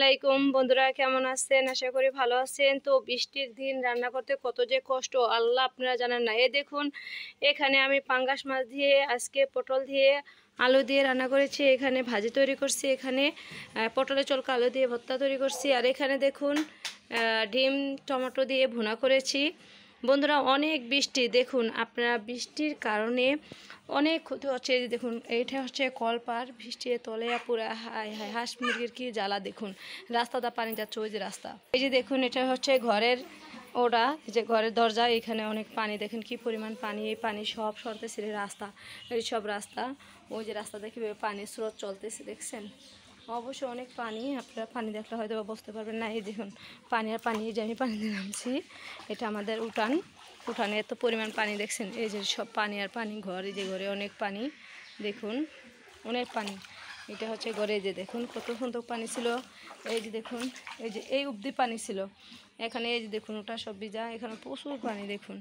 আলাইকুম বন্ধুরা, কেমন আছেন? আশা করি ভালো আছেন। তো বৃষ্টির দিন রান্না করতে কত যে কষ্ট আল্লাহ আপনারা জানেন না। এই দেখুন, এখানে আমি পাঙ্গাস মাছ দিয়ে, আজকে পটল দিয়ে, আলু দিয়ে রান্না করেছি। এখানে ভাজি তৈরি করছি, এখানে পটলের চলকা আলু দিয়ে ভর্তা তৈরি করছি, আর এখানে দেখুন ডিম টমেটো দিয়ে ভুনা করেছি। বন্ধুরা, অনেক বৃষ্টি, দেখুন আপনারা, বৃষ্টির কারণে অনেক ক্ষতি হচ্ছে। এই যে দেখুন, এইটা হচ্ছে কলপার, বৃষ্টির তলে পুরা হায় হায়, হাঁস মুরগির কি জ্বালা। দেখুন রাস্তাটা পানি যাচ্ছে, ওই যে রাস্তা। এই যে দেখুন, এটা হচ্ছে ঘরের ওটা, এই যে ঘরের দরজা, এখানে অনেক পানি, দেখেন কি পরিমাণ পানি। এই পানি সব সরতেছে রাস্তা, এই সব রাস্তা, ওই যে রাস্তা দেখে পানি স্রোত চলতেছে, দেখছেন? অবশ্যই অনেক পানি, আপনারা পানি দেখলে হয়তো বুঝতে পারবেন না। এই দেখুন পানি আর পানি, এই যে আমি পানিতে নামছি, এটা আমাদের উঠান, উঠানে এত পরিমাণ পানি দেখছেন। এই যে সব পানি আর পানি, ঘর, এই যে ঘরে অনেক পানি, দেখুন অনেক পানি। এটা হচ্ছে ঘরে, যে দেখুন কত সুন্দর পানি ছিল। এই যে দেখুন, এই যে এই অবধি পানি ছিল এখানে। এই যে দেখুন, ওটা সব ভিজা, এখানে প্রচুর পানি। দেখুন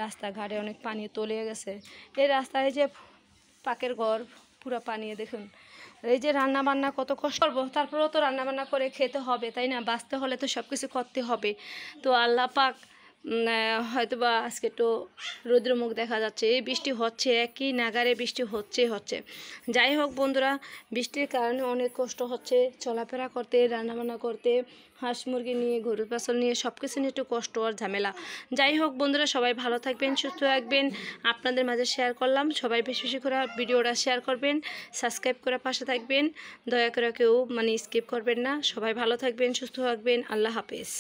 রাস্তাঘাটে অনেক পানি তলিয়ে গেছে। এই রাস্তায় যে পাকের ঘর পুরো পানি। দেখুন এই যে রান্না বান্না কত কষ্ট করবো, তারপরেও তো রান্না বান্না করে খেতে হবে, তাই না? বাঁচতে হলে তো সব কিছু করতে হবে। তো আল্লাহ পাক হয়তো বা আজকে একটু রৌদ্রমুখ দেখা যাচ্ছে, এই বৃষ্টি হচ্ছে, একই নাগারে বৃষ্টি হচ্ছে। যাই হোক বন্ধুরা, বৃষ্টির কারণে অনেক কষ্ট হচ্ছে চলাফেরা করতে, রান্নাবান্না করতে, হাঁস মুরগি নিয়ে, গরু পাছল নিয়ে, সব কিছু নিয়ে একটু কষ্ট আর ঝামেলা। যাই হোক বন্ধুরা, সবাই ভালো থাকবেন, সুস্থ থাকবেন। আপনাদের মাঝে শেয়ার করলাম, সবাই বেশি বেশি করে ভিডিওটা শেয়ার করবেন, সাবস্ক্রাইব করে পাশে থাকবেন, দয়া করে কেউ স্কিপ করবেন না। সবাই ভালো থাকবেন, সুস্থ থাকবেন। আল্লাহ হাফেজ।